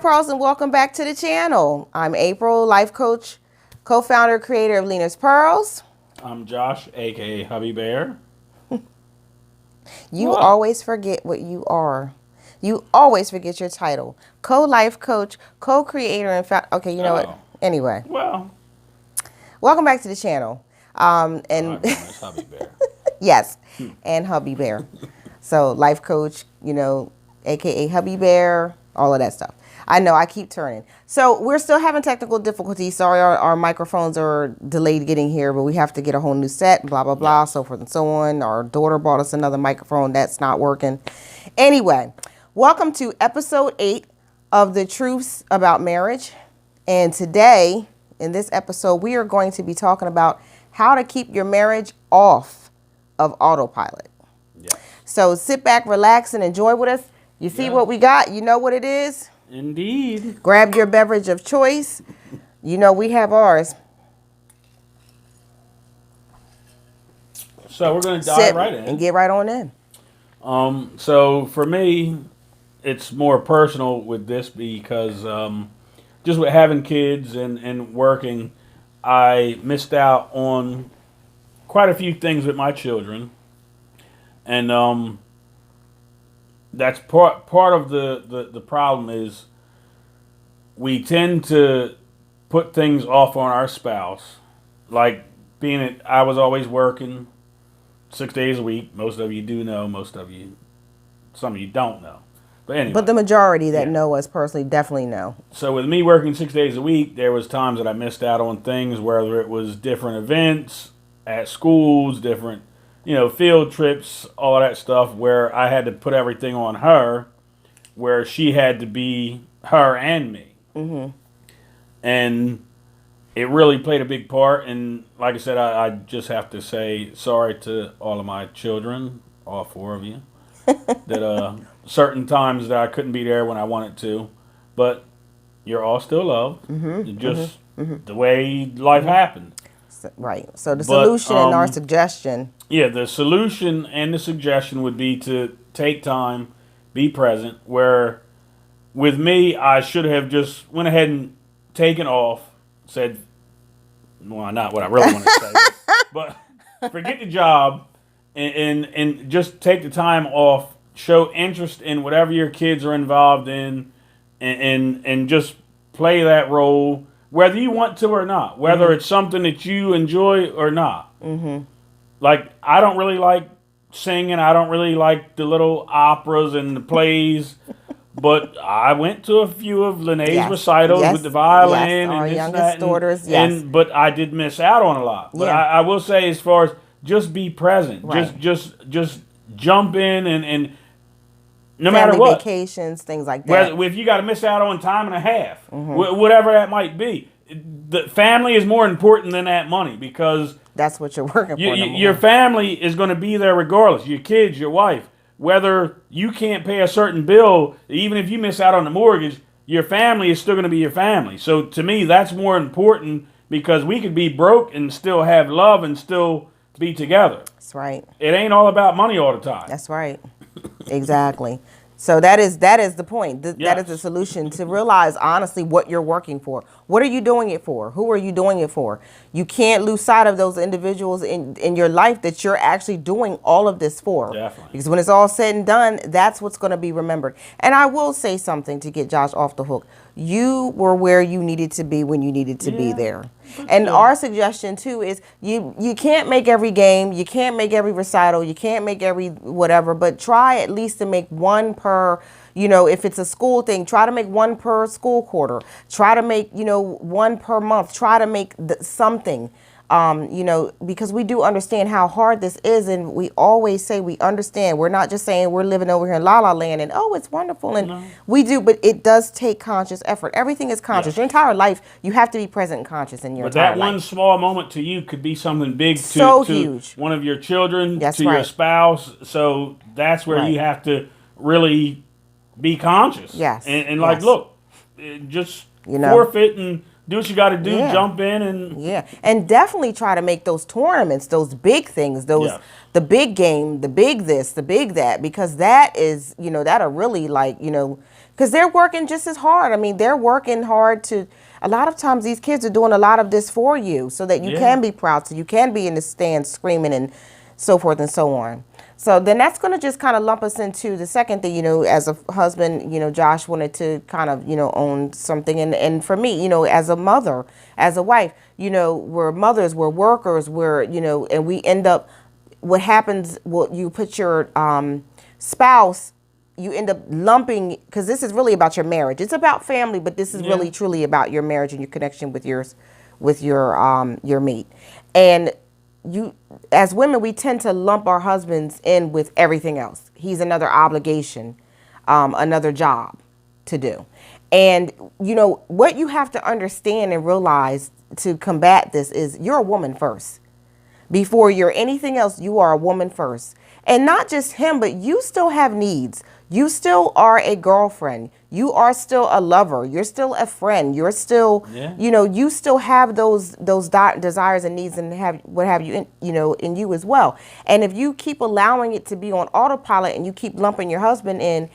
Pearls, and welcome back to the channel. I'm April, life coach, co-founder, creator of Lena's Pearls. I'm Josh, aka Hubby Bear. You always forget what you are. You always forget your title. Co-life coach, co-creator, and okay, you know what? Anyway. Well. Welcome back to the channel. That's Hubby Bear. Yes, and Hubby Bear. So life coach, aka Hubby Bear, all of that stuff. I know, I keep turning. So we're still having technical difficulties. Sorry, our microphones are delayed getting here, but we have to get a whole new set, blah, blah, blah, so forth and so on. Our daughter bought us another microphone. That's not working. Anyway, welcome to episode 8 of The Truths About Marriage. And today, in this episode, we are going to be talking about how to keep your marriage off of autopilot. Yeah. So sit back, relax, and enjoy with us. You see what we got? You know what it is? Indeed. Grab your beverage of choice. You know we have ours. So we're going to dive right in. And get right on in. So for me, it's more personal with this because just with having kids and working, I missed out on quite a few things with my children. And that's part of the problem is we tend to put things off on our spouse. Like I was always working 6 days a week. Most of you do know. Some of you don't know. But anyway. But the majority that know us personally definitely know. So with me working 6 days a week, there was times that I missed out on things, whether it was different events at schools, different field trips, all that stuff, where I had to put everything on her, where she had to be her and me. Mm-hmm. And it really played a big part. And like I said, I just have to say sorry to all of my children, all 4 of you, that certain times that I couldn't be there when I wanted to. But you're all still loved. Mm-hmm. Just the way life happened. Right. So the solution and our suggestion. Yeah, the solution and the suggestion would be to take time, be present, where with me, I should have just went ahead and taken off, said, well, not what I really want to say, but forget the job and just take the time off, show interest in whatever your kids are involved in, and just play that role, whether you want to or not, whether it's something that you enjoy or not. Mm-hmm. Like, I don't really like singing. I don't really like the little operas and the plays. But I went to a few of Lenae's recitals with the violin. Our and youngest daughters, yes. But I did miss out on a lot. But I will say, as far as just be present. Right. Just jump in and no matter what. Vacations, things like that. If you got to miss out on time and a half, whatever that might be. The family is more important than that money because that's what you're working for. Your family is going to be there regardless. Your kids, your wife, whether you can't pay a certain bill, even if you miss out on the mortgage, your family is still going to be your family. So to me, that's more important because we could be broke and still have love and still be together. That's right. It ain't all about money all the time. That's right. Exactly. So that is the point. That is the solution, to realize honestly what you're working for. What are you doing it for? Who are you doing it for? You can't lose sight of those individuals in your life that you're actually doing all of this for. Definitely. Because when it's all said and done, that's what's going to be remembered. And I will say something to get Josh off the hook. You were where you needed to be when you needed to be there. And our suggestion too is you can't make every game, you can't make every recital, you can't make every whatever, but try at least to make one per, if it's a school thing, try to make one per school quarter. Try to make, one per month. Try to make something. Because we do understand how hard this is, and we always say we understand. We're not just saying we're living over here in La La Land and it's wonderful, and we do, but it does take conscious effort. Everything is conscious. Your entire life, you have to be present and conscious in your entire life. But that one small moment to you could be something big to huge. One of your children, your spouse. So that's where you have to really be conscious. Yes. And look, just forfeit and do what you got to do, Yeah. jump in and Yeah, and definitely try to make those tournaments, those big things, those Yes. the big game, the big this, the big that, because that is, that'll really like, because they're working just as hard. I mean, they're working hard to. A lot of times, these kids are doing a lot of this for you, so that you Yeah. can be proud, so you can be in the stands screaming and so forth and so on. So then that's going to just kind of lump us into the second thing, as a husband, Josh wanted to kind of, own something. And for me, as a mother, as a wife, we're mothers, we're workers, and we end up, what happens, well, you put your spouse, you end up lumping, because this is really about your marriage. It's about family, but this is really truly about your marriage and your connection with your mate. And you, as women, we tend to lump our husbands in with everything else. He's another obligation, another job to do. And what you have to understand and realize to combat this is you're a woman first. Before you're anything else, you are a woman first. And not just him, but you still have needs. You still are a girlfriend. You are still a lover. You're still a friend. You're still, you still have those desires and needs and have what have you, in you as well. And if you keep allowing it to be on autopilot and you keep lumping your husband in,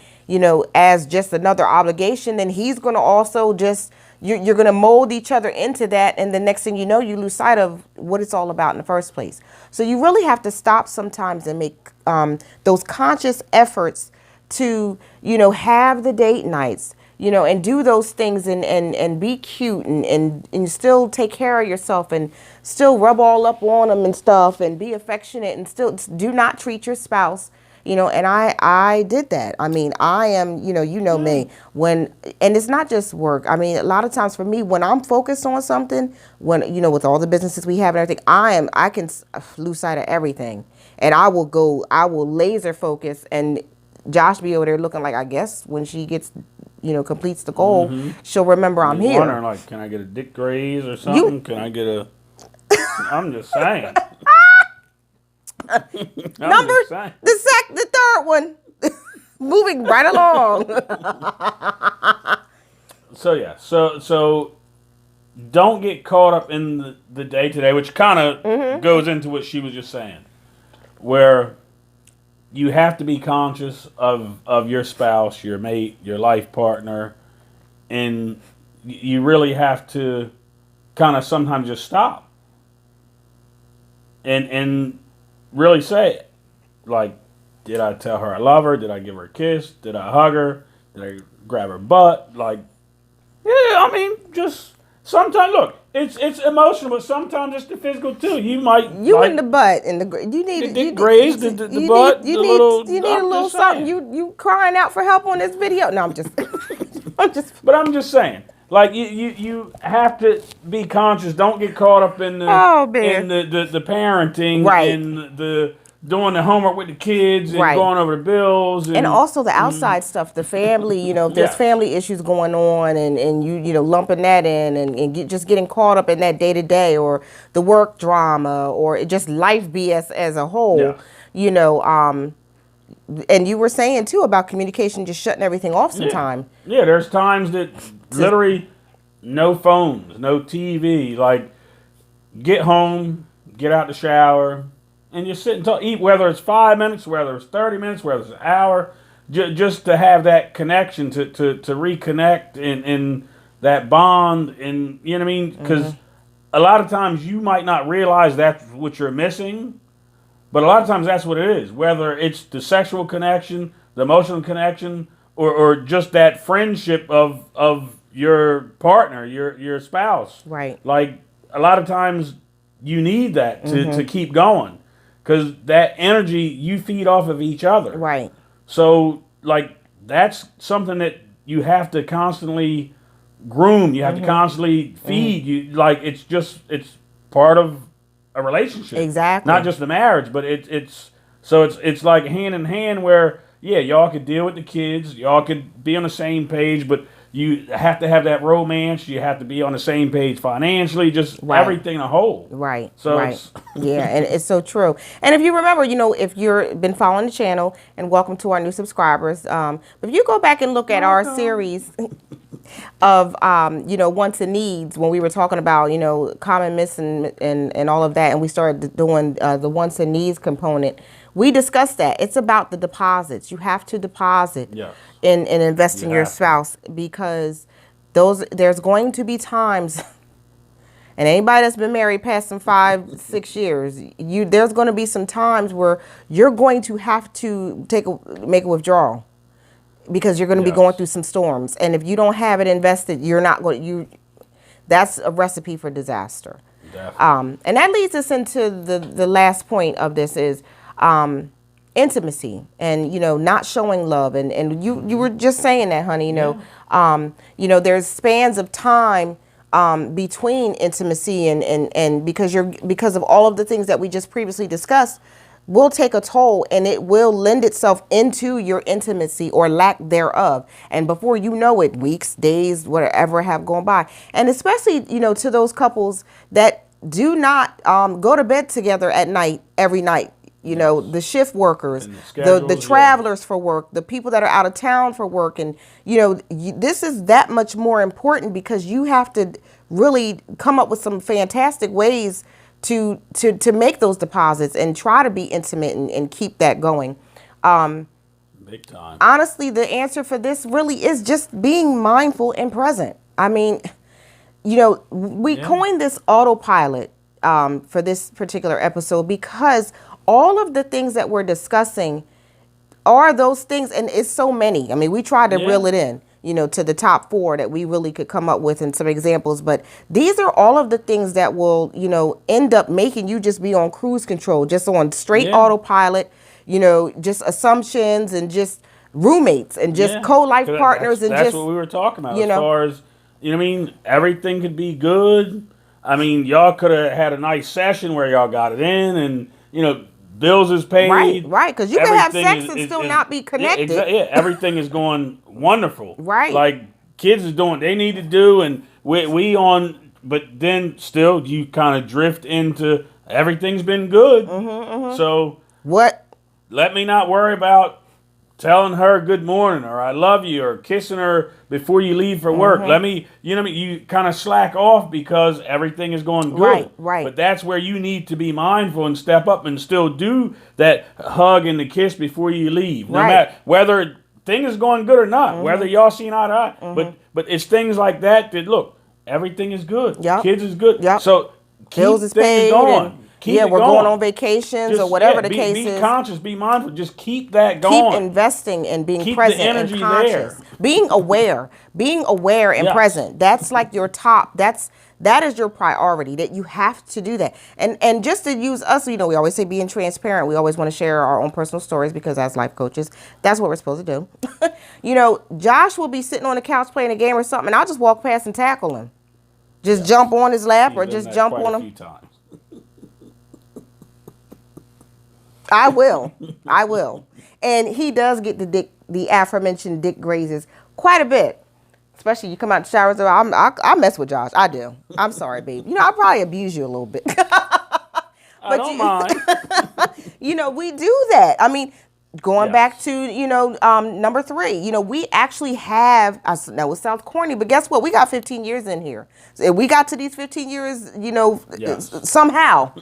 as just another obligation, then he's going to also just, you're going to mold each other into that. And the next thing you know, you lose sight of what it's all about in the first place. So you really have to stop sometimes and make those conscious efforts to, have the date nights, and do those things and be cute and still take care of yourself and still rub all up on them and stuff and be affectionate and still do not treat your spouse. And I did that. I mean, I am, me, and it's not just work. I mean, a lot of times for me, when I'm focused on something, when, with all the businesses we have and everything, I can lose sight of everything, and I will laser focus, and Josh be over there looking like, I guess when she gets, completes the goal, she'll remember I'm here. Wondering, like, can I get a dick graze or something? Can I get a, I'm just saying. The third one, moving right along. So don't get caught up in the day to day, which kind of goes into what she was just saying, where you have to be conscious of your spouse, your mate, your life partner, and you really have to kind of sometimes just stop and really say it. Like, did I tell her I love her? Did I give her a kiss? Did I hug her? Did I grab her butt? Like, yeah, I mean, just sometimes, look, it's emotional, but sometimes it's the physical too. You might in the butt and you need the graze, the butt, you the need little. you need a little something. You crying out for help on this video? No, I'm just But I'm just saying, like you have to be conscious. Don't get caught up in the the parenting, right, and the doing the homework with the kids and right, going over the bills and also the outside stuff, the family, if there's family issues going on and you lumping that in and just getting caught up in that day to day or the work drama or just life BS as a whole, and you were saying too about communication just shutting everything off sometime. Yeah, there's times that literally no phones, no TV, like get home, get out the shower, and just sit and talk, eat, whether it's 5 minutes, whether it's 30 minutes, whether it's an hour, just to have that connection, to reconnect and that bond, and you know what I mean? Because a lot of times you might not realize that's what you're missing, but a lot of times that's what it is, whether it's the sexual connection, the emotional connection, or just that friendship of your partner, your spouse. Right. Like, a lot of times you need that to keep going. Because that energy, you feed off of each other. Right. So, like, that's something that you have to constantly groom. You have to constantly feed. You like, it's part of a relationship. Exactly. Not just a marriage, but it's like hand in hand where, yeah, y'all could deal with the kids. Y'all could be on the same page, but you have to have that romance. You have to be on the same page financially, just everything a whole. Right. So right. Yeah, and it's so true. And if you remember, if you've been following the channel, and welcome to our new subscribers. But if you go back and look at our series, of wants and needs when we were talking about common myths and all of that, and we started doing the wants and needs component. We discussed that it's about the deposits. You have to deposit Yes. and invest in You your have to. spouse, because there's going to be times. And anybody that's been married past some 5-6 years, there's going to be some times where you're going to have to make a withdrawal, because you're going to be Yes. going through some storms. And if you don't have it invested, you're not going. That's a recipe for disaster. Definitely. And that leads us into the last point of this is intimacy, and not showing love. And you were just saying that, honey. There's spans of time between intimacy and because of all of the things that we just previously discussed, will take a toll, and it will lend itself into your intimacy or lack thereof. And before you know it, weeks, days, whatever have gone by. And especially, to those couples that do not go to bed together at night, every night. The shift workers, the travelers for work, the people that are out of town for work. And, this is that much more important, because you have to really come up with some fantastic ways to make those deposits and try to be intimate and keep that going. Big time. Honestly, the answer for this really is just being mindful and present. I mean, we coined this AutoPilot for this particular episode, because all of the things that we're discussing are those things, and it's so many. I mean, we tried to reel it in, to the top 4 that we really could come up with and some examples. But these are all of the things that will, end up making you just be on cruise control, just on straight autopilot, just assumptions and just roommates and just co-life partners. That's what we were talking about. As far as, everything could be good. I mean, y'all could have had a nice session where y'all got it in, and, bills is paid. Right, because you can have sex and still not be connected. Yeah, everything is going wonderful. Right. Like, kids is doing what they need to do, and we on, but then still you kind of drift into everything's been good. So what? Let me not worry about telling her good morning or I love you or kissing her before you leave for work. Let me, you kind of slack off because everything is going good. Right. But that's where you need to be mindful and step up and still do that hug and the kiss before you leave. No matter whether thing is going good or not, whether y'all seen eye to eye. But it's things like that look, everything is good. Kids is good. So bills is paid. Going. We're going on vacations or whatever the case is. Be conscious, be mindful. Just keep that going. Keep investing and being keep present the energy and conscious. There. Being aware and present. That's like your top. That is your priority. That you have to do that. And just to use us, we always say being transparent. We always want to share our own personal stories, because as life coaches, that's what we're supposed to do. Josh will be sitting on the couch playing a game or something, and I'll just walk past and tackle him. Just jump on his lap or just jump on him. A few times. I will. And he does get the aforementioned dick grazes quite a bit. Especially you come out the showers. I mess with Josh. I do. I'm sorry, babe. I probably abuse you a little bit. I don't mind. We do that. I mean, going back to, number 3, we actually have, I know it sounds corny, but guess what? We got 15 years in here. So we got to these 15 years, somehow.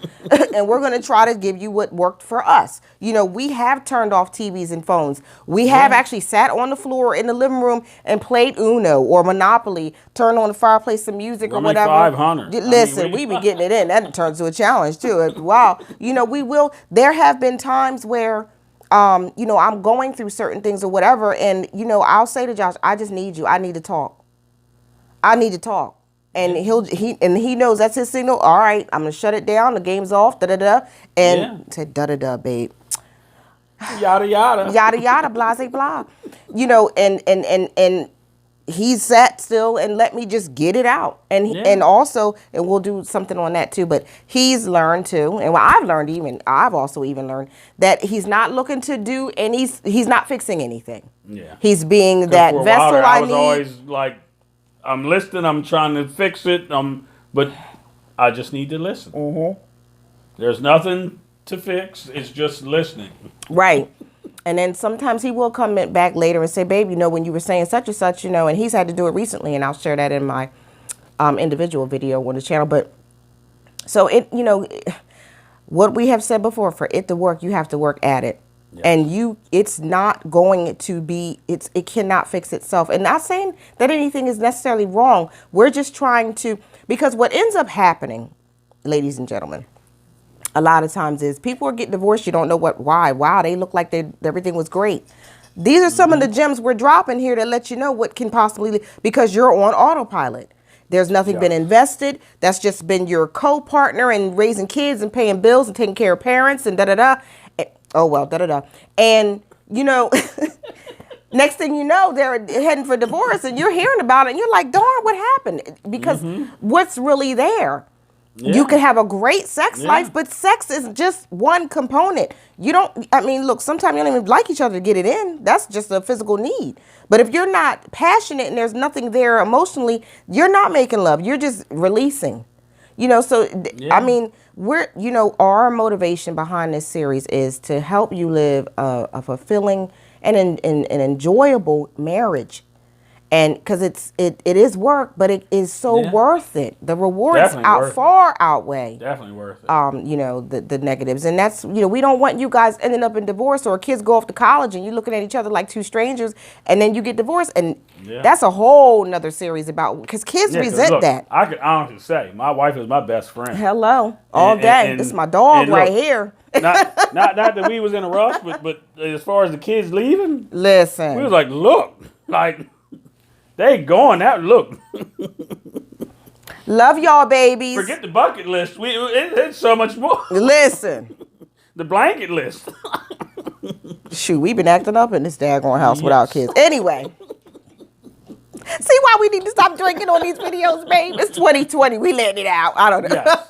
And we're going to try to give you what worked for us. We have turned off TVs and phones. We have actually sat on the floor in the living room and played Uno or Monopoly, turned on the fireplace some music or whatever. 500. Listen, we be getting it in. That turns to a challenge too. Wow. We will. There have been times where I'm going through certain things or whatever, and I'll say to Josh, I just need you. I need to talk. And he knows that's his signal. All right, I'm gonna shut it down. The game's off. And say babe. Yada yada. Yada yada. Blah blah. And he sat still and let me just get it out. And also, and we'll do something on that too, but he's learned too, and I've also learned that he's not looking to do, and he's not fixing anything. Yeah. He's being that vessel I need. I was always like, I'm listening, I'm trying to fix it, but I just need to listen. There's nothing to fix, it's just listening. Right. And then sometimes he will come back later and say, babe, when you were saying such and such, and he's had to do it recently, and I'll share that in my individual video on the channel. But so what we have said before, for it to work, you have to work at it. Yes. And it's not going to be, it cannot fix itself. And not saying that anything is necessarily wrong. We're just trying to, because what ends up happening, ladies and gentlemen, a lot of times is people are getting divorced. You don't know why. Wow, they look like everything was great. These are some of the gems we're dropping here to let you know what can possibly, because you're on autopilot. There's nothing been invested. That's just been your co-partner in raising kids and paying bills and taking care of parents and da-da-da. Oh, well, da-da-da. And, next thing you know, they're heading for divorce and you're hearing about it and you're like, darn, what happened? Because what's really there? Yeah. You could have a great sex life, but sex is just one component. Look, sometimes you don't even like each other to get it in. That's just a physical need. But if you're not passionate and there's nothing there emotionally, you're not making love. You're just releasing. Our motivation behind this series is to help you live a fulfilling and an enjoyable marriage. And because it is work, but it is so worth it. The rewards far outweigh. Definitely worth it. The negatives. And that's, we don't want you guys ending up in divorce, or kids go off to college and you're looking at each other like two strangers and then you get divorced. And that's a whole nother series about, because kids resent that. I can honestly say my wife is my best friend. Hello. All day. This is my dog right here. not that we was in a rush, but as far as the kids leaving, listen. We was like, look, they going out. Look. Love y'all, babies. Forget the bucket list. It's so much more. Listen. The blanket list. Shoot, we've been acting up in this daggone house without kids. Anyway. See why we need to stop drinking on these videos, babe? It's 2020. We letting it out. I don't know. Yes.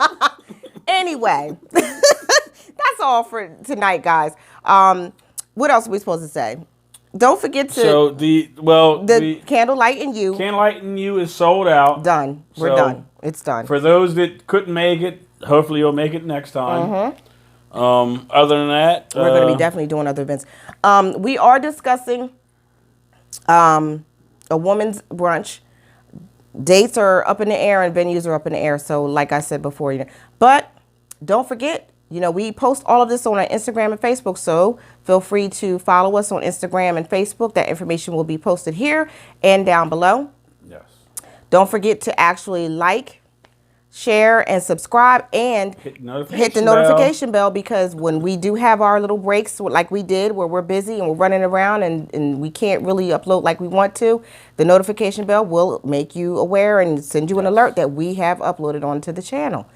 Anyway. That's all for tonight, guys. What else are we supposed to say? Don't forget to. So the Candlelight and You. Candlelight and You is sold out. Done. We're done. It's done. For those that couldn't make it, hopefully you'll make it next time. Other than that, we're going to be definitely doing other events. We are discussing a woman's brunch. Dates are up in the air and venues are up in the air. So, like I said before, but don't forget. We post all of this on our Instagram and Facebook, so feel free to follow us on Instagram and Facebook. That information will be posted here and down below. Yes. Don't forget to actually like, share, and subscribe, and hit the notification bell, because when we do have our little breaks, like we did, where we're busy and we're running around and we can't really upload like we want to, the notification bell will make you aware and send you an alert that we have uploaded onto the channel.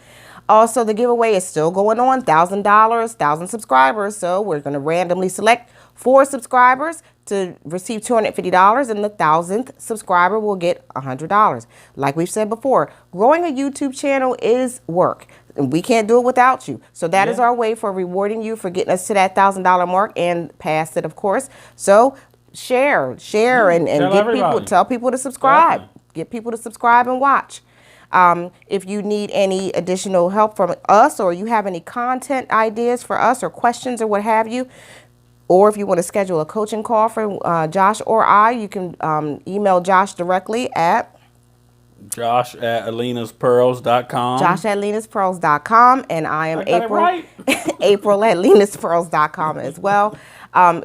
Also, the giveaway is still going on, $1,000, 1,000 subscribers. So we're going to randomly select 4 subscribers to receive $250, and the 1,000th subscriber will get $100. Like we've said before, growing a YouTube channel is work. And we can't do it without you. So that is our way for rewarding you for getting us to that $1,000 mark and past it, of course. So share, and tell people to subscribe. Definitely. Get people to subscribe and watch. If you need any additional help from us, or you have any content ideas for us or questions or what have you, or if you want to schedule a coaching call for Josh or I, you can email Josh directly at Josh@lenaspearls.com. Josh@lenaspearls.com, and I am April. April@lenaspearls.com as well.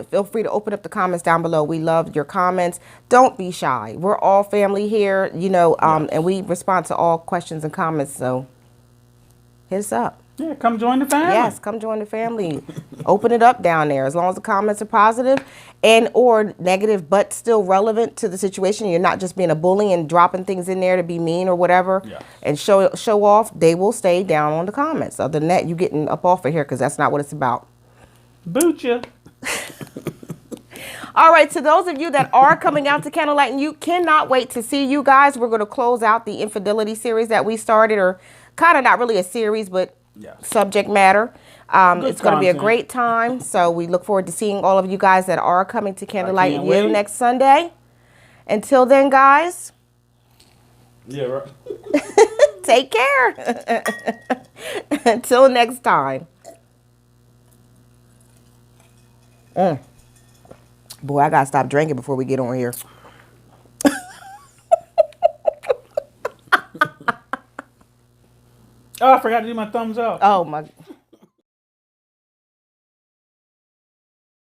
Feel free to open up the comments down below. We love your comments. Don't be shy. We're all family here, and we respond to all questions and comments. So hit us up. Yeah, come join the family. Yes, come join the family. Open it up down there. As long as the comments are positive and or negative, but still relevant to the situation. You're not just being a bully and dropping things in there to be mean or whatever and show off. They will stay down on the comments. Other than that, you getting up off of here, because that's not what it's about. Boot ya. All right, to those of you that are coming out to Candlelight and You, cannot wait to see you guys. We're going to close out the infidelity series that we started, or kind of not really a series, but subject matter. It's going to be a great time. So we look forward to seeing all of you guys that are coming to Candlelight and You next Sunday. Until then, guys. Yeah, right. Take care. Until next time. Boy, I gotta stop drinking before we get on here. Oh, I forgot to do my thumbs up. Oh my.